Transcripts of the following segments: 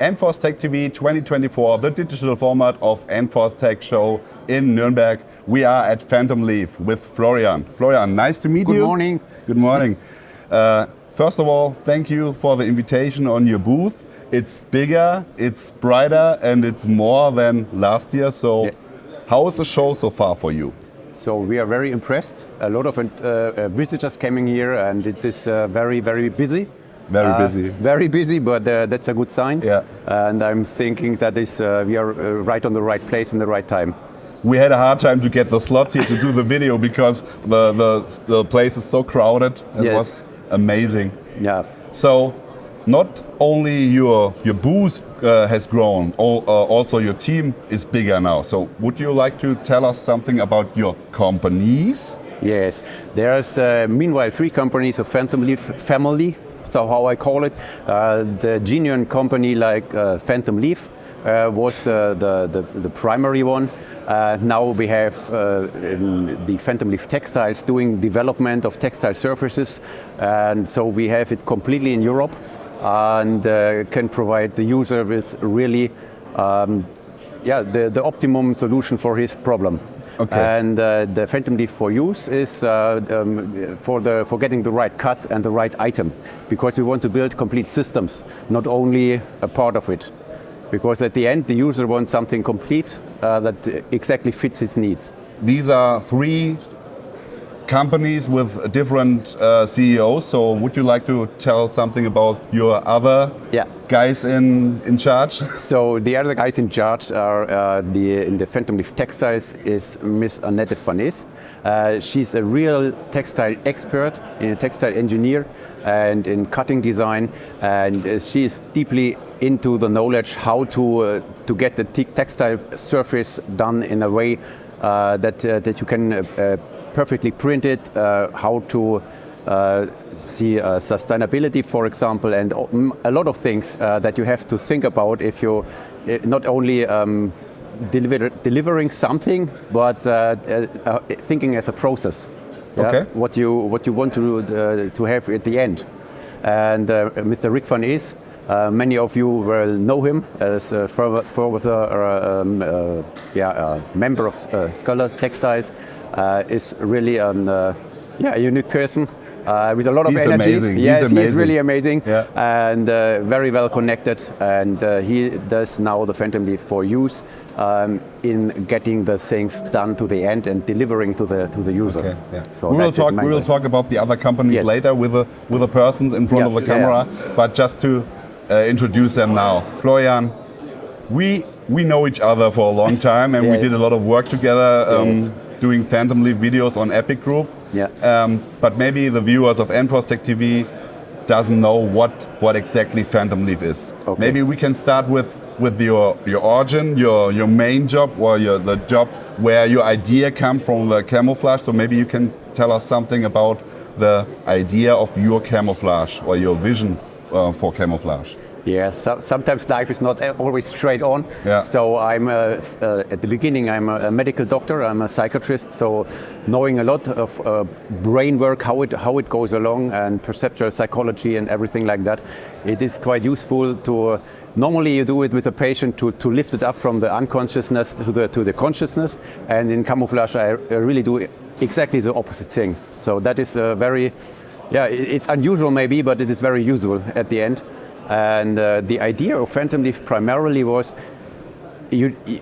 Enforce Tech TV 2024, the digital format of Enforce Tech show in Nuremberg. We are at Phantomleaf with Florian. Florian, nice to meet you. Good morning. Good morning. First of all, thank you for the invitation on your booth. It's bigger, it's brighter, and it's more than last year. So, how is the show so far for you? So we are very impressed. A lot of visitors coming here, and it is very, very busy. Very busy. Very busy, but that's a good sign. Yeah. And I'm thinking that we are right on the right place in the right time. We had a hard time to get the slots here to do the video because the place is so crowded. It was amazing. Yeah. So, not only your booth has grown, also your team is bigger now. So, would you like to tell us something about your companies? Yes, there's meanwhile 3 companies of Phantomleaf Family. So how I call it, the genuine company like Phantomleaf was the primary one. Now we have the Phantomleaf Textiles doing development of textile surfaces, and so we have it completely in Europe and can provide the user with really the optimum solution for his problem. Okay. And the Phantomleaf Foruse is for getting the right cut and the right item, because we want to build complete systems, not only a part of it. Because at the end, the user wants something complete that exactly fits his needs. These are 3 companies with different CEOs. So would you like to tell something about your other guys in charge? So the other guys in charge are in the Phantomleaf Textiles is Miss Annette van Is. She's a real textile expert, a textile engineer and in cutting design, and she is deeply into the knowledge how to get the textile surface done in a way that you can perfectly print it, how to see sustainability, for example, and a lot of things that you have to think about if you not only delivering something, but thinking as a process. Okay. What you want to have at the end. And Mr. Rick van Is, many of you will know him as a member of Scholar Textiles. Is really a unique person with a lot of energy. Amazing. Yes, he's amazing. He's really amazing, and very well connected. And he does now the Phantomleaf Foruse in getting the things done to the end and delivering to the user. Okay, So we will talk about the other companies later with the persons in front of the camera. But just to introduce them now, Florian, we know each other for a long time, and we did a lot of work together. Doing Phantomleaf videos on Epic Group, but maybe the viewers of Enforce Tech TV doesn't know what exactly Phantomleaf is. Okay. Maybe we can start with your origin, your main job, or the job where your idea came from, the camouflage. So maybe you can tell us something about the idea of your camouflage or your vision for camouflage. Yes, sometimes life is not always straight on. So I'm at the beginning I'm a medical doctor, I'm a psychiatrist, so knowing a lot of brain work, how it goes along, and perceptual psychology and everything like that, it is quite useful to. Normally you do it with a patient to lift it up from the unconsciousness to the consciousness, and in camouflage I really do exactly the opposite thing. So that is very, it's unusual maybe, but it is very useful at the end. And the idea of Phantomleaf primarily was,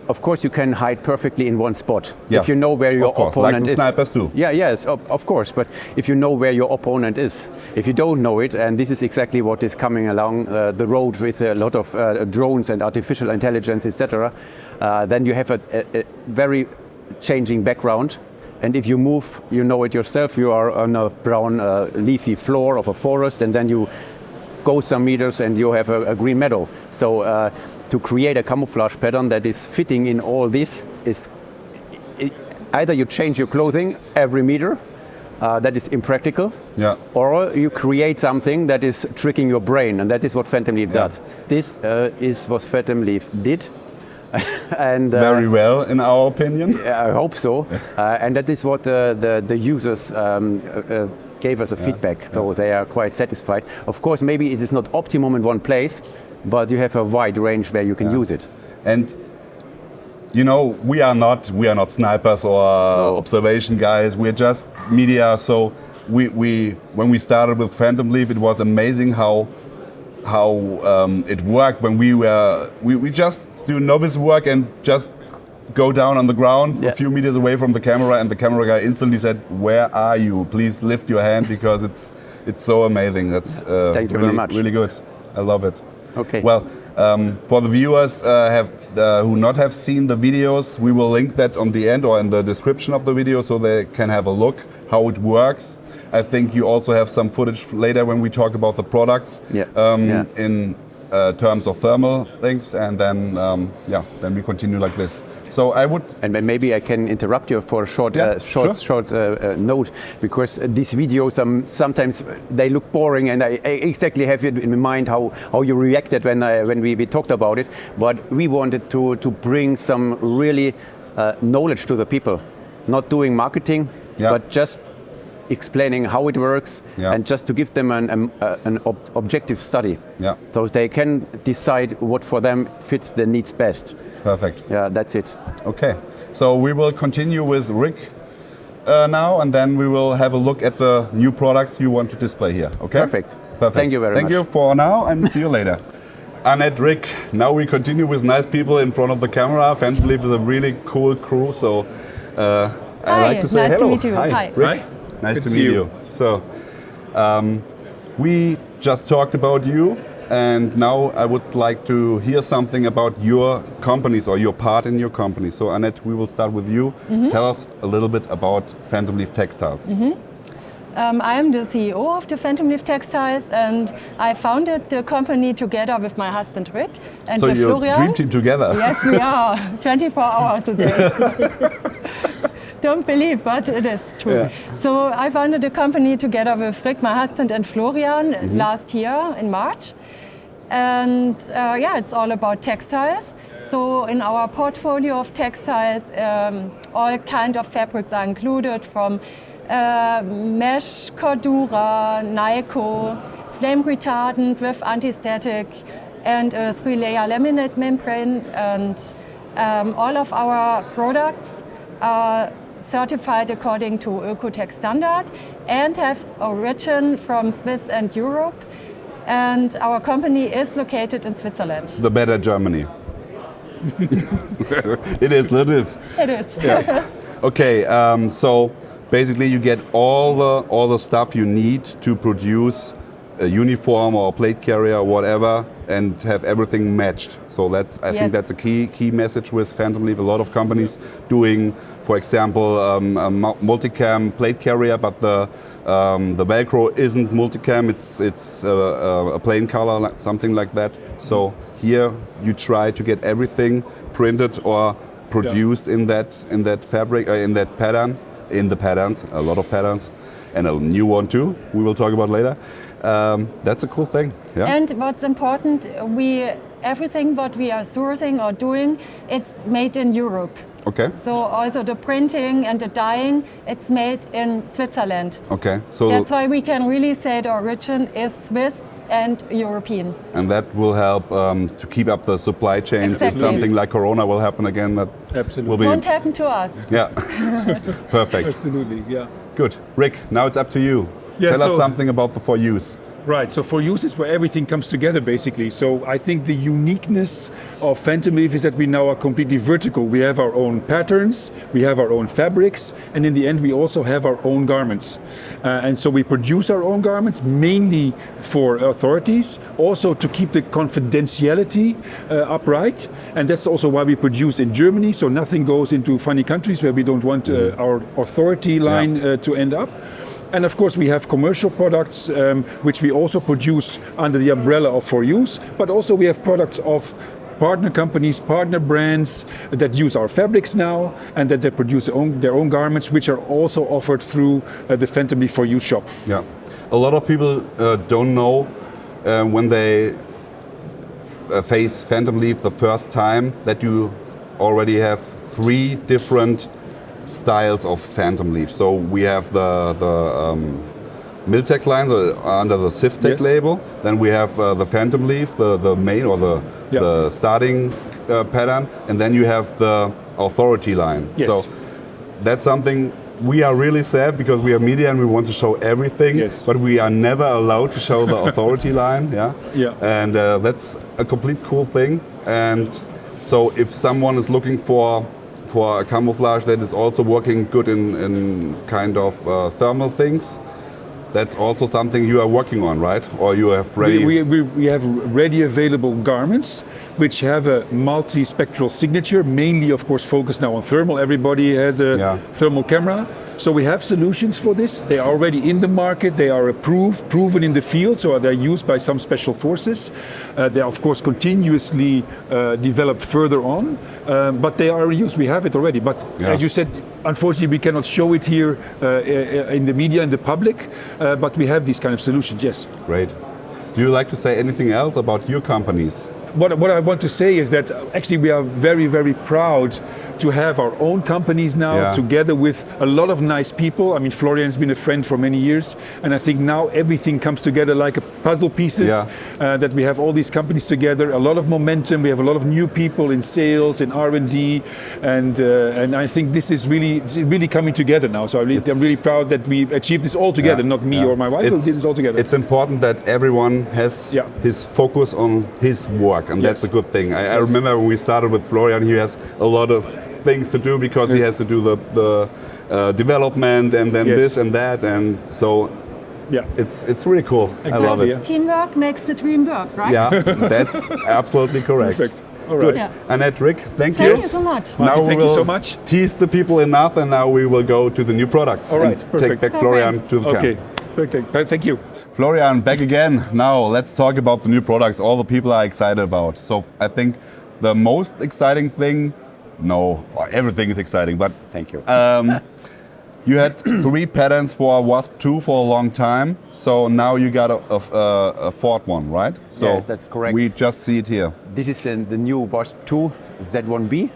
of course, you can hide perfectly in one spot if you know where your opponent is. Like the snipers do. Yes, of course. But if you know where your opponent is, if you don't know it, and this is exactly what is coming along the road with a lot of drones and artificial intelligence, etc., then you have a very changing background. And if you move, you know it yourself. You are on a brown leafy floor of a forest, and then you go some meters and you have a green meadow. So to create a camouflage pattern that is fitting in all this is either you change your clothing every meter, that is impractical, or you create something that is tricking your brain, and that is what Phantomleaf does. This is what Phantomleaf did. And very well, in our opinion. I hope so. And that is what the users gave us a feedback, so they are quite satisfied. Of course, maybe it is not optimum in one place, but you have a wide range where you can use it. And you know, we are not snipers or observation guys. We're just media. So we when we started with Phantomleaf, it was amazing how it worked when we just do novice work and just go down on the ground a few meters away from the camera, and the camera guy instantly said, "Where are you? Please lift your hand," because it's so amazing. That's Thank you very much. Really good. I love it. Okay. Well, for the viewers who not have seen the videos, we will link that on the end or in the description of the video so they can have a look how it works. I think you also have some footage later when we talk about the products in terms of thermal things, and then then we continue like this. So I would, and maybe I can interrupt you for a short note, because these videos sometimes they look boring, and I exactly have it in mind how you reacted when we talked about it. But we wanted to bring some really knowledge to the people, not doing marketing, but just explaining how it works, and just to give them an objective study, so they can decide what for them fits their needs best. Perfect. Yeah, that's it. Okay, so we will continue with Rick now, and then we will have a look at the new products you want to display here. Okay. Perfect. Thank you very much. Thank you for now, and see you later. Annette, Rick, now we continue with nice people in front of the camera. Phantomleaf is a really cool crew, so I like to say nice hello. To meet you. Hi. Rick. Nice to meet you. So we just talked about you, and now I would like to hear something about your companies or your part in your company. So Annette, we will start with you. Tell us a little bit about Phantomleaf Textiles. I am the CEO of the Phantomleaf Textiles, and I founded the company together with my husband Rick and with Florian. So you're dream team together. Yes, we are. 24 hours a day. Don't believe, but it is true. Yeah. So I founded the company together with Rick, my husband, and Florian last year in March. And it's all about textiles. So in our portfolio of textiles, all kind of fabrics are included, from mesh, cordura, Nyco, flame retardant with anti-static, and a 3-layer laminate membrane. And all of our products are certified according to Ökotech standard and have origin from Swiss and Europe. And our company is located in Switzerland. The better Germany. It is. Yeah. Okay, so basically you get all the stuff you need to produce a uniform or a plate carrier or whatever, and have everything matched. So I think that's a key message with Phantomleaf. A lot of companies doing, for example, a multicam plate carrier, but the Velcro isn't multicam. It's a plain color, something like that. So here you try to get everything printed or produced in that fabric, in that pattern, in the patterns. A lot of patterns, and a new one too. We will talk about later. That's a cool thing. Yeah. And what's important, everything what we are sourcing or doing, it's made in Europe. Okay. So also the printing and the dyeing, it's made in Switzerland. Okay. So that's why we can really say the origin is Swiss and European. And that will help to keep up the supply chains. Exactly. If something like Corona will happen again, that won't happen to us. Yeah. Perfect. Absolutely. Yeah. Good. Rick, now it's up to you. Tell us something about the Foruse. Right, so Foruse is where everything comes together, basically. So I think the uniqueness of Phantomleaf is that we now are completely vertical. We have our own patterns, we have our own fabrics, and in the end we also have our own garments. And so we produce our own garments mainly for authorities, also to keep the confidentiality upright. And that's also why we produce in Germany, so nothing goes into funny countries where we don't want our authority line to end up. And of course we have commercial products which we also produce under the umbrella of Foruse, but also we have products of partner companies, partner brands that use our fabrics now, and that they produce their own garments, which are also offered through the Phantomleaf Foruse shop. Yeah, a lot of people don't know when they face Phantomleaf the first time that you already have 3 different styles of Phantomleaf. So we have Miltech line under the Siftech label. Then we have the Phantomleaf, the main or the starting pattern, and then you have the Authority line. Yes. So that's something we are really sad because we are media and we want to show everything, but we are never allowed to show the Authority line. And that's a complete cool thing. And so if someone is looking for a camouflage that is also working good in kind of thermal things, that's also something you are working on, right? Or you have ready? We have ready available garments which have a multi-spectral signature, mainly of course focused now on thermal. Everybody has a thermal camera. So we have solutions for this. They are already in the market. They are approved, proven in the field, so they're used by some special forces. They are of course continuously developed further on, but they are used. We have it already. But as you said, unfortunately we cannot show it here in the media, in the public, but we have these kind of solutions, yes. Great. Do you like to say anything else about your companies? What I want to say is that actually we are very, very proud to have our own companies now together with a lot of nice people. I mean, Florian has been a friend for many years, and I think now everything comes together like a puzzle pieces, that we have all these companies together, a lot of momentum, we have a lot of new people in sales, in R&D, and I think this is really coming together now. So I'm really proud that we achieved this all together, not me or my wife, we did this all together. It's important that everyone has his focus on his work. And that's a good thing. I remember when we started with Florian, he has a lot of things to do because he has to do the development and then this and that, and so it's really cool. Exactly, I love it. Teamwork makes the dream work, right? Yeah, that's absolutely correct. Perfect. All right. Good. Annette, Rick, thank you. Thank you so much. Martin, now thank you so much. Tease the people enough, and now we will go to the new products. All right, and take back Florian to the camp. Okay, perfect. Thank you. Florian, back again. Now let's talk about the new products all the people are excited about. So I think the most exciting thing, everything is exciting, but thank you. You had 3 patterns for WASP II for a long time, so now you got a fourth one, right? So yes, that's correct. We just see it here. This is the new WASP II Z1B.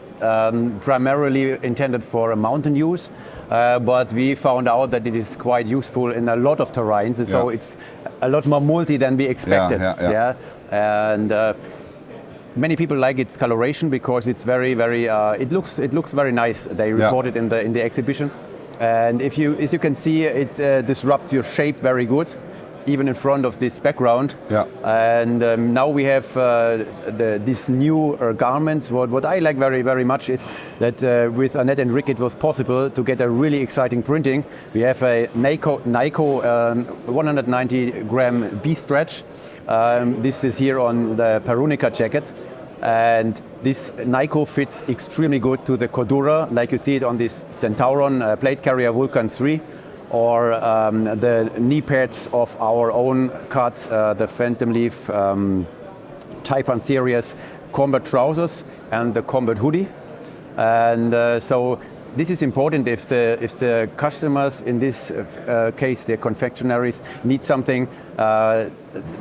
Primarily intended for a mountain use, but we found out that it is quite useful in a lot of terrains, so it's a lot more multi than we expected. And many people like its coloration because it's very, it looks very nice. They recorded in the exhibition, and as you can see, it disrupts your shape very good, even in front of this background. And now we have these new garments. What I like very, very much is that with Annette and Rick it was possible to get a really exciting printing. We have a Nyko 190 gram B-stretch. This is here on the Perunica jacket. And this Nyko fits extremely good to the Cordura, like you see it on this Centauron plate carrier Vulcan 3. Or the knee pads of our own cut, the Phantomleaf Type 1 series combat trousers and the combat hoodie. And so this is important if the customers, in this case the confectionaries, need something,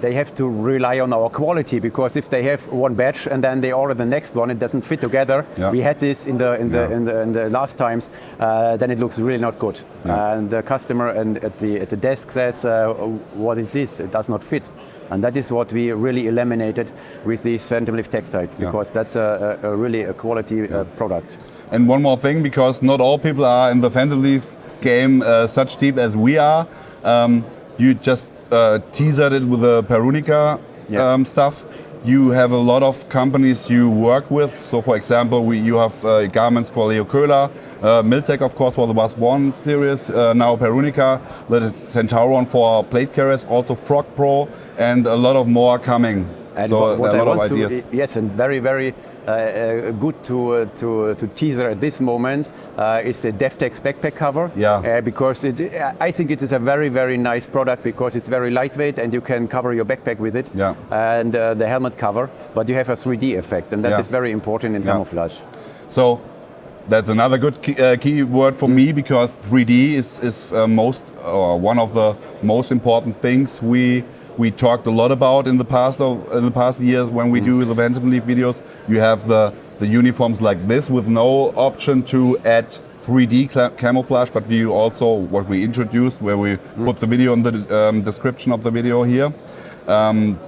they have to rely on our quality, because if they have one batch and then they order the next one, it doesn't fit together. We had this in the last times, then it looks really not good. And the customer at the desk says, what is this? It does not fit. And that is what we really eliminated with these Phantomleaf textiles, because that's really a quality product. And one more thing, because not all people are in the Phantomleaf game such deep as we are. You just teasered it with the Perunica stuff. You have a lot of companies you work with. So, for example, you have garments for Leo Köhler, Miltech, of course, for the WASP I series, now Perunica, the Centauron for plate carriers, also Frog Pro, and a lot of more coming. And so what a lot I of want ideas. Yes, and very, very good to teaser at this moment is the Deftex backpack cover. Because I think it is a very, very nice product, because it's very lightweight and you can cover your backpack with it. And the helmet cover, but you have a 3D effect, and that is very important in camouflage. So that's another good key word for me, because 3D is one of the most important things we talked a lot about in the past years when we do the Phantomleaf videos. You have the uniforms like this with no option to add 3D camouflage, but we also what we introduced, where we put the video in the description of the video here,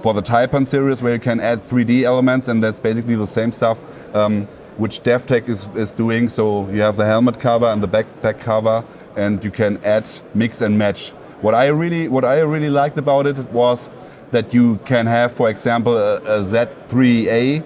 for the Taipan series, where you can add 3D elements, and that's basically the same stuff which DevTech is doing. So you have the helmet cover and the backpack cover, and you can add, mix and match. What I really liked about it was that you can have, for example, a Z3A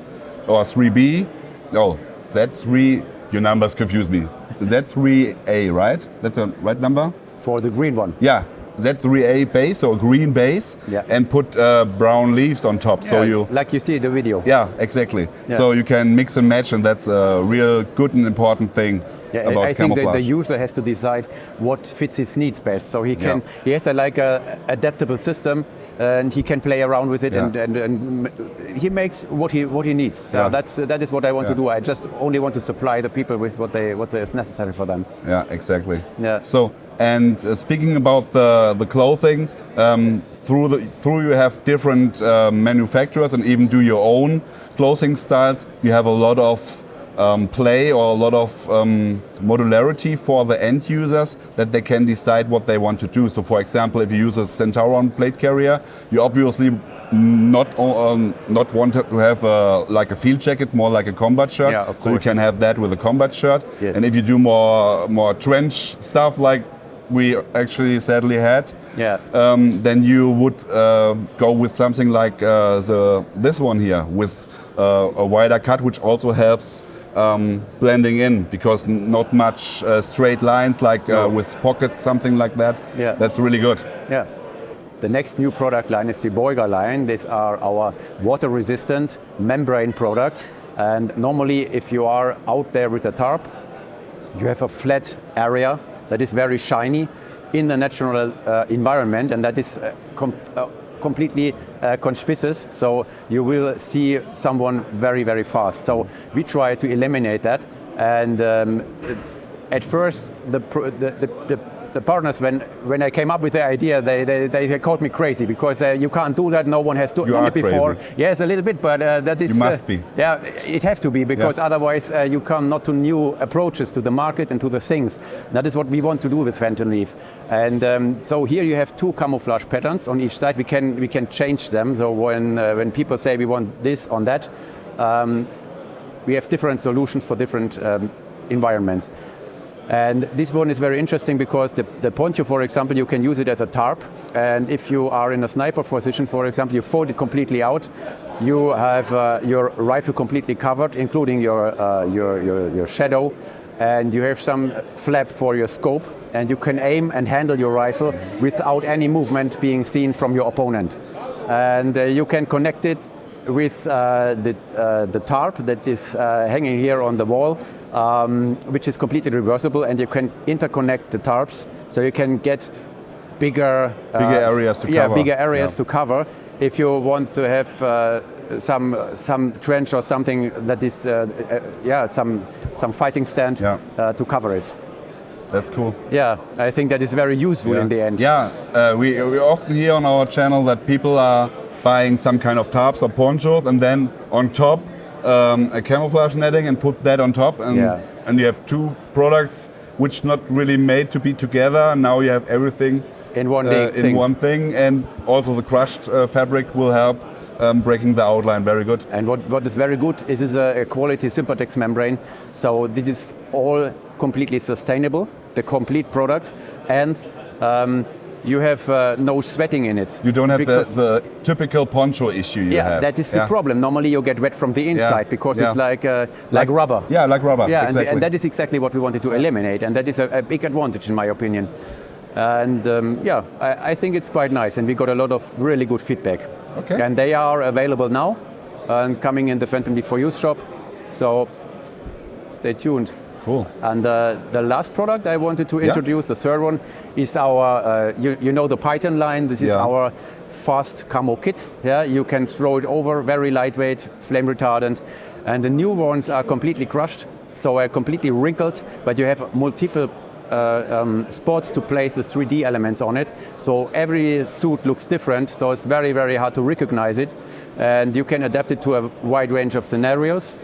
or 3B. Oh, Z3. Your numbers confuse me. Z3A, right? That's the right number? For the green one. Yeah. Z3A base, so a green base, and put brown leaves on top. Yeah, so you, like you see in the video. Yeah, exactly. Yeah. So you can mix and match, and that's a real good and important thing. Yeah, about I think camouflage. the user has to decide what fits his needs best. So he can, he has a adaptable system, and he can play around with it, and he makes what he needs. So that is what I want to do. I just only want to supply the people with what is necessary for them. Yeah, exactly. Yeah. So, and speaking about the clothing, through you have different manufacturers and even do your own clothing styles. You have a lot of play or a lot of modularity for the end users, that they can decide what they want to do. So for example, if you use a Centauron plate carrier, you obviously not want to have like a field jacket, more like a combat shirt. Yeah, of course. So you can have that with a combat shirt. Yes. And if you do more trench stuff like we actually sadly had, then you would go with something like this one here with a wider cut, which also helps blending in, because not much straight lines like with pockets, something like that. Yeah. That's really good. Yeah. The next new product line is the Boer line. These are our water-resistant membrane products. And normally, if you are out there with a tarp, you have a flat area that is very shiny in the natural environment, and that is completely conspicuous, so you will see someone very, very fast. So we try to eliminate that, and at first the partners, when I came up with the idea, they called me crazy, because you can't do that. No one has done it before. Crazy. Yes, a little bit, but that is. You must be. Yeah, it have to be, because otherwise you come not to new approaches to the market and to the things. That is what we want to do with Phantomleaf. And so here you have two camouflage patterns on each side. We can change them. So when people say we want this on that, we have different solutions for different environments. And this one is very interesting because the poncho, for example, you can use it as a tarp. And if you are in a sniper position, for example, you fold it completely out. You have your rifle completely covered, including your shadow. And you have some flap for your scope. And you can aim and handle your rifle without any movement being seen from your opponent. And you can connect it with the tarp that is hanging here on the wall. Which is completely reversible, and you can interconnect the tarps, so you can get bigger areas to cover. Bigger areas to cover. If you want to have some trench or something that is some fighting stand to cover it. That's cool. Yeah, I think that is very useful in the end. Yeah, we often hear on our channel that people are buying some kind of tarps or ponchos, and then on top a camouflage netting, and put that on top, and you have two products which not really made to be together. Now you have everything in one thing, and also the crushed fabric will help breaking the outline. Very good. And what is very good is a quality Sympatex membrane. So this is all completely sustainable, the complete product, and you have no sweating in it. You don't have the typical poncho issue you have. That is the problem. Normally you get wet from the inside because it's like rubber. Yeah, like rubber. Yeah, exactly. and that is exactly what we wanted to eliminate, and that is a big advantage in my opinion. And I think it's quite nice, and we got a lot of really good feedback. Okay. And they are available now and coming in the Phantomleaf Foruse shop. So stay tuned. Cool. And the last product I wanted to introduce, the third one, is our, you know the Python line. This is our fast camo kit. Yeah, you can throw it over, very lightweight, flame retardant. And the new ones are completely crushed, so completely wrinkled, but you have multiple spots to place the 3D elements on it. So every suit looks different, so it's very, very hard to recognize it. And you can adapt it to a wide range of scenarios.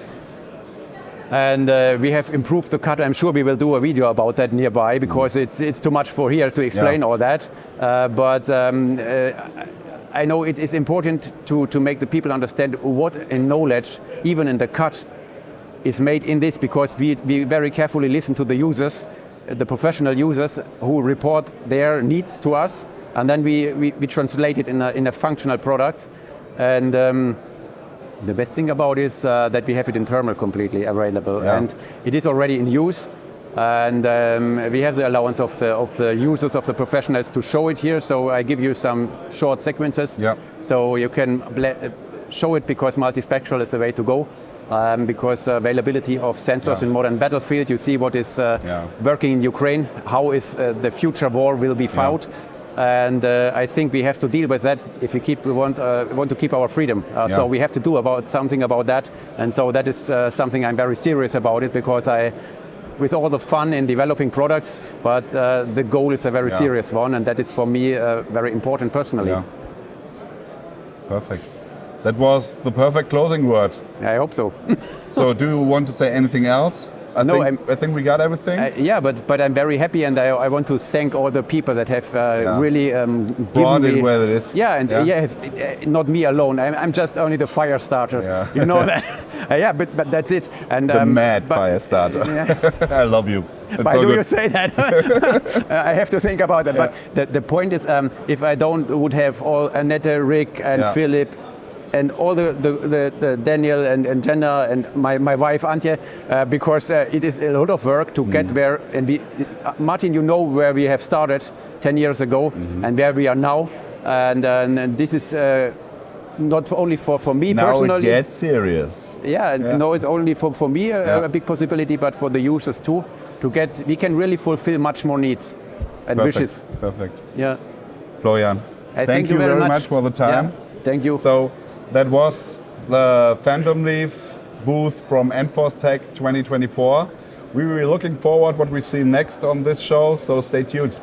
And we have improved the cut. I'm sure we will do a video about that nearby because it's too much for here to explain all that. But I know it is important to make the people understand what in knowledge, even in the cut, is made in this, because we very carefully listen to the users, the professional users who report their needs to us, and then we translate it in a functional product. And the best thing about it is that we have it in thermal completely available, and it is already in use. And we have the allowance of the users, of the professionals, to show it here. So I give you some short sequences, so you can show it, because multispectral is the way to go. Because availability of sensors in modern battlefield, you see what is working in Ukraine, how is the future war will be fought. And I think we have to deal with that if we want to keep our freedom. So we have to do something about that. And so that is something I'm very serious about it, because with all the fun in developing products, but the goal is a very serious one, and that is for me very important personally. Yeah. Perfect. That was the perfect closing word. I hope so. So do you want to say anything else? I think we got everything. Yeah, but I'm very happy, and I want to thank all the people that have really given me where it is. Yeah, and not me alone. I'm just only the fire starter. Yeah. You know that. But that's it. And the mad fire starter. I love you. Why do you say that? I have to think about that. But the point is, if I would have all Annette, Rick, and Philip, and all the Daniel and Jenna and my wife Antje, because it is a lot of work to get where, and Martin, you know where we have started 10 years ago and where we are now, and this is not only for me personally. Now it gets serious. No, it's only for me a big possibility, but for the users too. We can really fulfill much more needs and wishes. Perfect. Yeah. Florian, thank you very much for the time. Yeah, thank you. So that was the Phantomleaf booth from Enforce Tech 2024. We will be looking forward what we see next on this show, so stay tuned.